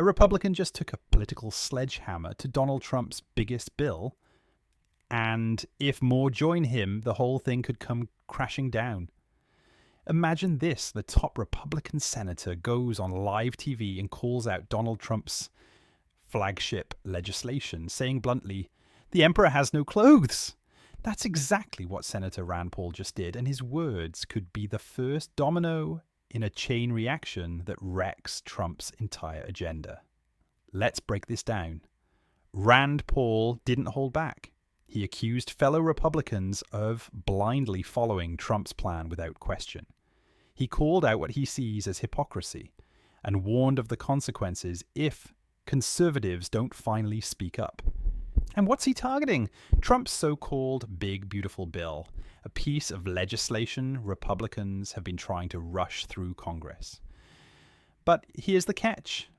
A Republican just took a political sledgehammer to Donald Trump's biggest bill, and if more join him, the whole thing could come crashing down. Imagine this: the top Republican senator goes on live TV and calls out Donald Trump's flagship legislation, saying bluntly, "The emperor has no clothes." That's exactly what Senator Rand Paul just did, and his words could be the first domino in a chain reaction that wrecks Trump's entire agenda. Let's break this down. Rand Paul didn't hold back. He accused fellow Republicans of blindly following Trump's plan without question. He called out what he sees as hypocrisy and warned of the consequences if conservatives don't finally speak up. And what's he targeting? Trump's so-called Big Beautiful Bill, a piece of legislation Republicans have been trying to rush through Congress. But here's the catch.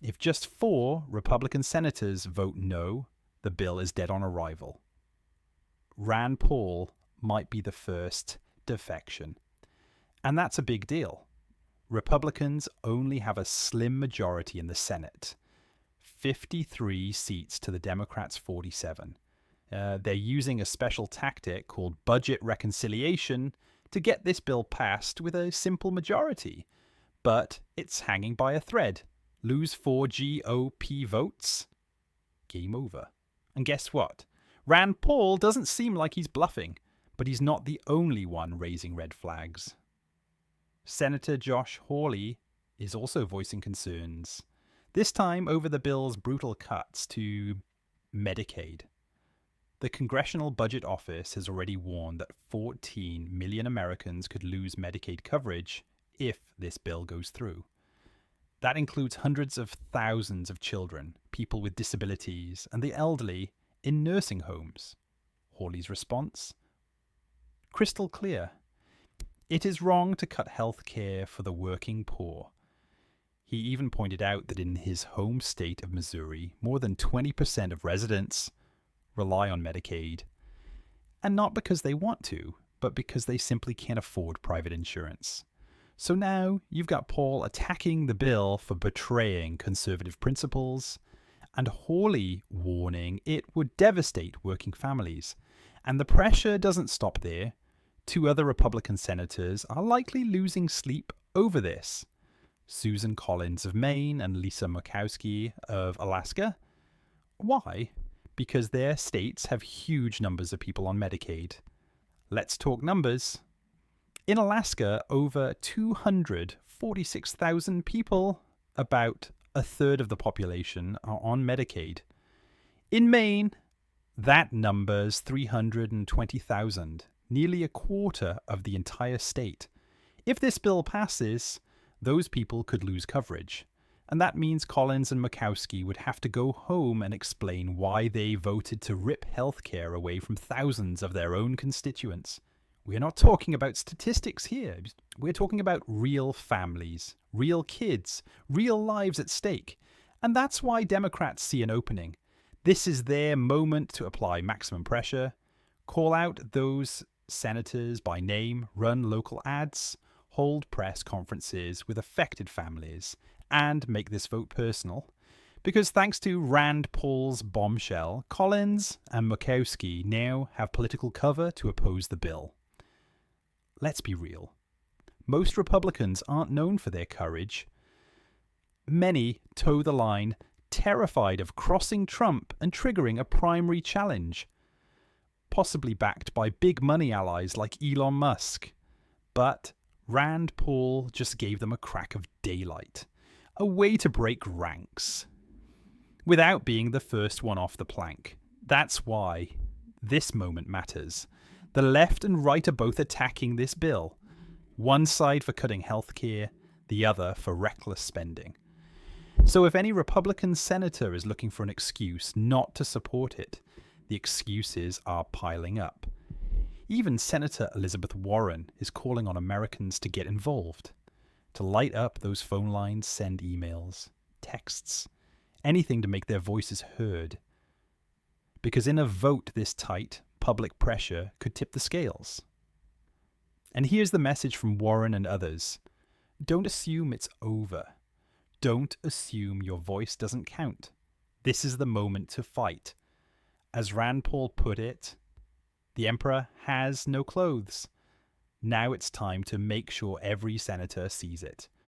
If just 4 Republican senators vote no, the bill is dead on arrival. Rand Paul might be the first defection. And that's a big deal. Republicans only have a slim majority in the Senate. 53 seats to the Democrats' 47. They're using a special tactic called budget reconciliation to get this bill passed with a simple majority. But it's hanging by a thread. Lose 4 GOP votes? Game over. And guess what? Rand Paul doesn't seem like he's bluffing, but he's not the only one raising red flags. Senator Josh Hawley is also voicing concerns, this time over the bill's brutal cuts to Medicaid. The Congressional Budget Office has already warned that 14 million Americans could lose Medicaid coverage if this bill goes through. That includes hundreds of thousands of children, people with disabilities, and the elderly in nursing homes. Hawley's response? Crystal clear. It is wrong to cut health care for the working poor. He even pointed out that in his home state of Missouri, more than 20% of residents rely on Medicaid. And not because they want to, but because they simply can't afford private insurance. So now you've got Paul attacking the bill for betraying conservative principles, and Hawley warning it would devastate working families. And the pressure doesn't stop there. 2 other Republican senators are likely losing sleep over this. Susan Collins of Maine and Lisa Murkowski of Alaska. Why? Because their states have huge numbers of people on Medicaid. Let's talk numbers. In Alaska, over 246,000 people, about a third of the population, are on Medicaid. In Maine, that number's 320,000, nearly a quarter of the entire state. If this bill passes, those people could lose coverage. And that means Collins and Murkowski would have to go home and explain why they voted to rip healthcare away from thousands of their own constituents. We're not talking about statistics here. We're talking about real families, real kids, real lives at stake. And that's why Democrats see an opening. This is their moment to apply maximum pressure, call out those senators by name, run local ads, hold press conferences with affected families, and make this vote personal. Because thanks to Rand Paul's bombshell, Collins and Murkowski now have political cover to oppose the bill. Let's be real. Most Republicans aren't known for their courage. Many toe the line, terrified of crossing Trump and triggering a primary challenge, possibly backed by big money allies like Elon Musk. But Rand Paul just gave them a crack of daylight, a way to break ranks, without being the first one off the plank. That's why this moment matters. The left and right are both attacking this bill. One side for cutting healthcare, the other for reckless spending. So if any Republican senator is looking for an excuse not to support it, the excuses are piling up. Even Senator Elizabeth Warren is calling on Americans to get involved, to light up those phone lines, send emails, texts, anything to make their voices heard. Because in a vote this tight, public pressure could tip the scales. And here's the message from Warren and others. Don't assume it's over. Don't assume your voice doesn't count. This is the moment to fight. As Rand Paul put it, the emperor has no clothes. Now it's time to make sure every senator sees it.